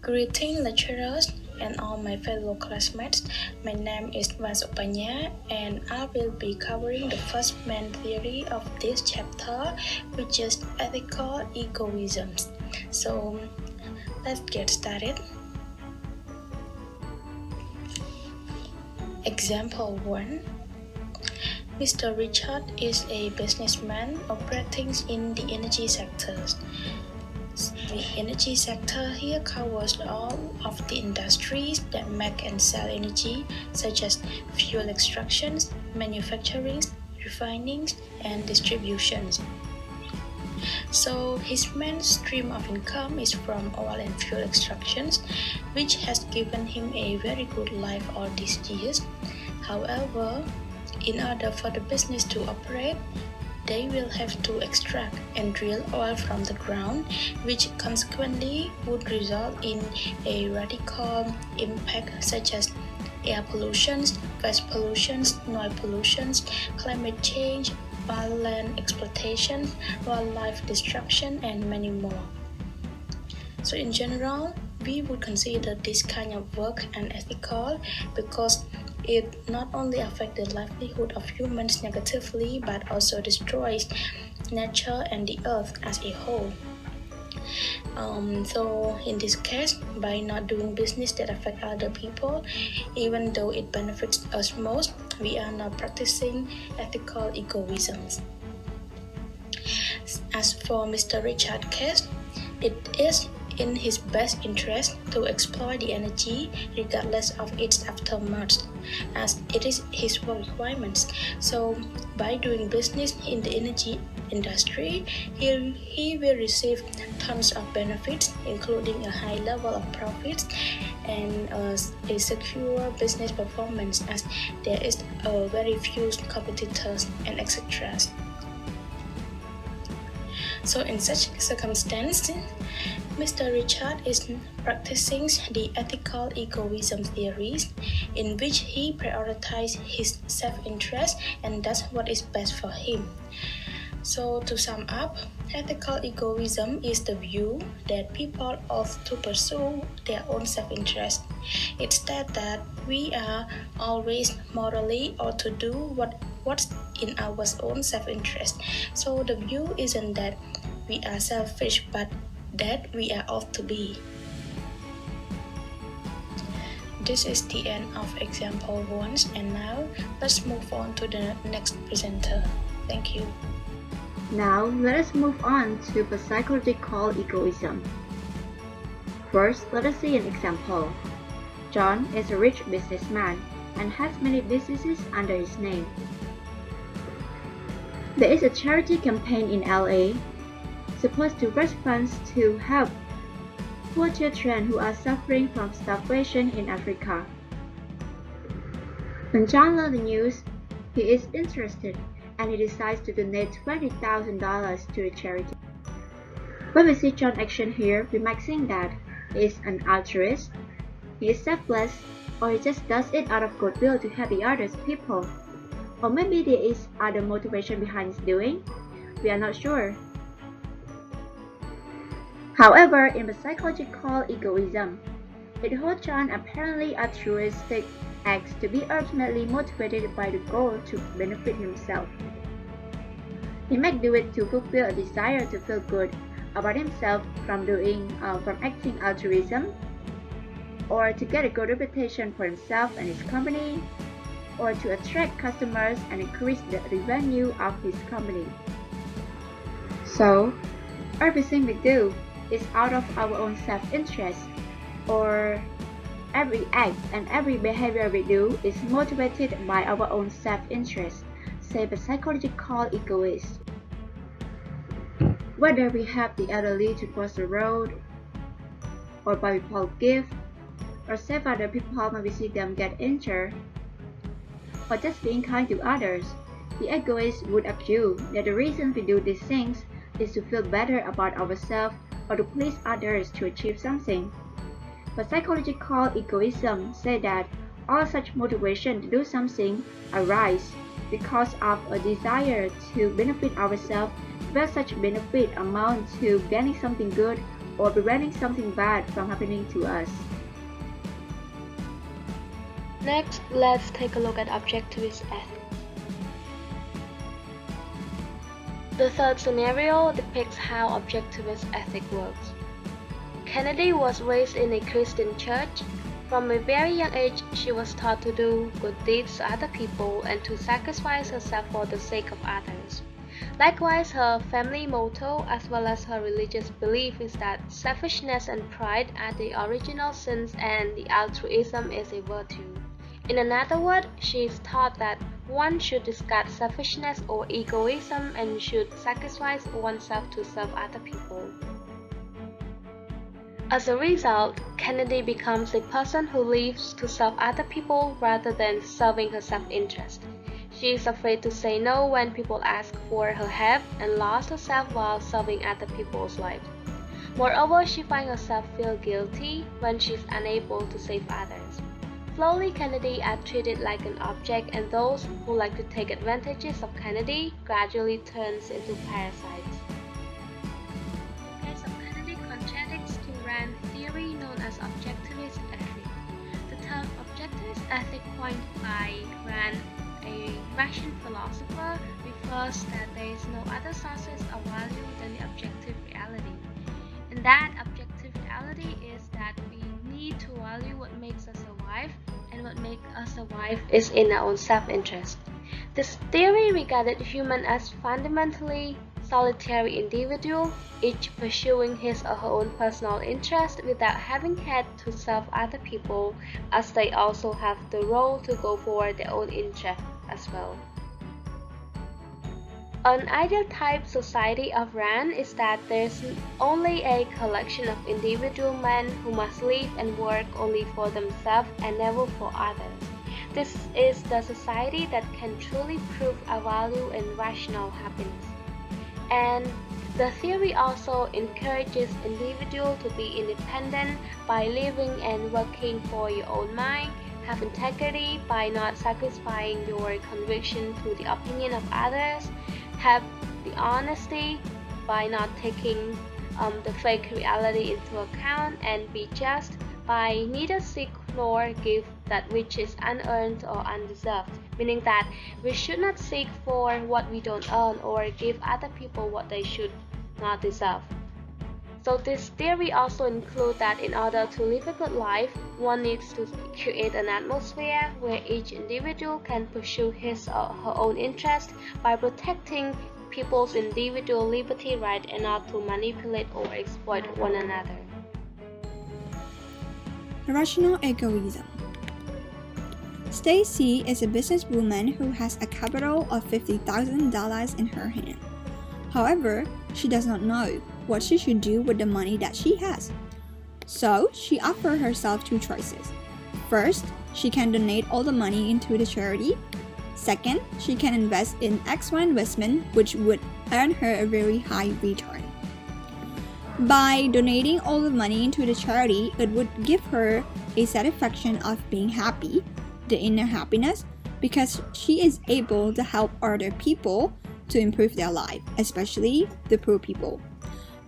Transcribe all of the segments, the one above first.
Greeting lecturers and all my fellow classmates. My name is Vasupanya and I will be covering the first main theory of this chapter, which is ethical egoism. So let's get started. Example 1. Mr. Richard is a businessman operating in the energy sector. The energy sector here covers all of the industries that make and sell energy, such as fuel extraction, manufacturing, refining, and distribution. So his main stream of income is from oil and fuel extractions, which has given him a very good life all these years. However, in order for the business to operate, they will have to extract and drill oil from the ground, which consequently would result in a radical impact such as air pollution, gas pollution, noise pollution, climate change, land exploitation, wildlife destruction, and many more. So in general, we would consider this kind of work unethical because it not only affects the livelihood of humans negatively but also destroys nature and the earth as a whole. So in this case, by not doing business that affect other people, even though it benefits us most, we are not practicing ethical egoism. As for Mr. Richard's case, it is in his best interest to exploit the energy regardless of its aftermath, as it is his work requirements. So by doing business in the energy industry, he will receive tons of benefits, including a high level of profits and a secure business performance, as there is very few competitors and etc. So in such circumstances, Mr. Richard is practicing the ethical egoism theories, in which he prioritizes his self-interest and does what is best for him. So to sum up, ethical egoism is the view that people ought to pursue their own self-interest. It states that we are always morally ought to do what's in our own self-interest. So the view isn't that we are selfish, but that we are ought to be. This is the end of example 1, and now let's move on to the next presenter. Thank you. Now let us move on to the psychological egoism. First, let us see an example. John is a rich businessman and has many businesses under his name. There is a charity campaign in LA supposed to raise funds to help poor children who are suffering from starvation in Africa. When John learned the news, he is interested and he decides to donate $20,000 to the charity. When we see John's action here, we might think that he is an altruist, he is selfless, or he just does it out of goodwill to help the other people. Or maybe there is other motivation behind his doing. We are not sure. However, in the psychological egoism, it holds John apparently altruistic acts to be ultimately motivated by the goal to benefit himself. He might do it to fulfill a desire to feel good about himself from acting altruism, or to get a good reputation for himself and his company, or to attract customers and increase the revenue of his company. So, everything we do is out of our own self-interest, or every act and every behavior we do is motivated by our own self-interest, say the psychological egoist. Whether we help the elderly to cross the road, or buy people gifts, or save other people when we see them get injured, or just being kind to others, the egoist would argue that the reason we do these things is to feel better about ourselves or to please others to achieve something. But psychological egoism says that all such motivation to do something arise because of a desire to benefit ourselves, where such benefit amount to gaining something good or preventing something bad from happening to us. Next, let's take a look at objectivist ethics. The third scenario depicts how objectivist ethics works. Kennedy was raised in a Christian church. From a very young age, she was taught to do good deeds to other people and to sacrifice herself for the sake of others. Likewise, her family motto as well as her religious belief is that selfishness and pride are the original sins and the altruism is a virtue. In another word, she is taught that one should discard selfishness or egoism and should sacrifice oneself to serve other people. As a result, Kennedy becomes a person who lives to serve other people rather than serving her self-interest. She is afraid to say no when people ask for her help and lost herself while serving other people's lives. Moreover, she finds herself feel guilty when she is unable to save others. Slowly, Kennedy are treated like an object, and those who like to take advantages of Kennedy gradually turns into parasites. The case of Kennedy contradicts to Rand's theory known as objectivist ethics. The term objectivist ethic coined by Rand, a Russian philosopher, refers that there is no other sources of value than the objective reality. And that objective reality is that we need to value what makes us alive, and what makes us alive is in our own self-interest. This theory regarded human as fundamentally solitary individual, each pursuing his or her own personal interest without having had to serve other people, as they also have the role to go for their own interest as well. An ideal type society of Rand is that there's only a collection of individual men who must live and work only for themselves and never for others. This is the society that can truly prove a value in rational happiness. And the theory also encourages individuals to be independent by living and working for your own mind, have integrity by not sacrificing your conviction to the opinion of others, have the honesty by not taking the fake reality into account, and be just by neither seek nor give that which is unearned or undeserved, meaning that we should not seek for what we don't earn or give other people what they should not deserve. So this theory also includes that in order to live a good life, one needs to create an atmosphere where each individual can pursue his or her own interest by protecting people's individual liberty right and not to manipulate or exploit one another. Rational egoism. Stacy is a businesswoman who has a capital of $50,000 in her hand. However, she does not know what she should do with the money that she has. So, she offers herself two choices. First, she can donate all the money into the charity. Second, she can invest in XY investment, which would earn her a very high return. By donating all the money into the charity, it would give her a satisfaction of being happy, the inner happiness, because she is able to help other people to improve their life, especially the poor people.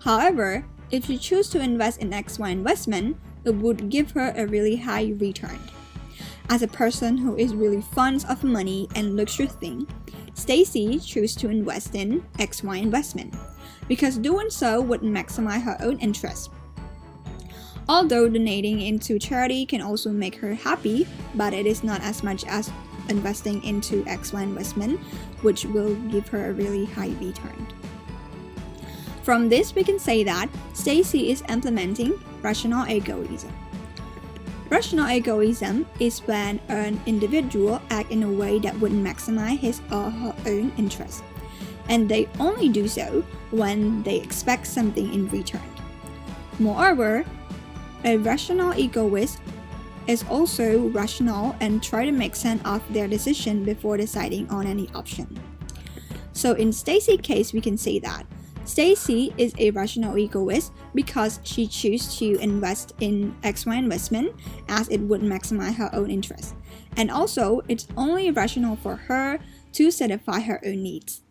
However, if she chooses to invest in XY investment, it would give her a really high return. As a person who is really fond of money and luxury things, Stacy chose to invest in XY investment because doing so would maximize her own interest. Although donating into charity can also make her happy, but it is not as much as investing into XY investment, which will give her a really high return. From this, we can say that Stacy is implementing rational egoism. Rational egoism is when an individual acts in a way that would maximize his or her own interest, and they only do so when they expect something in return. Moreover, a rational egoist is also rational and try to make sense of their decision before deciding on any option. So in Stacy's case, we can say that Stacy is a rational egoist because she chooses to invest in XY investment as it would maximize her own interest. And also, it's only rational for her to satisfy her own needs.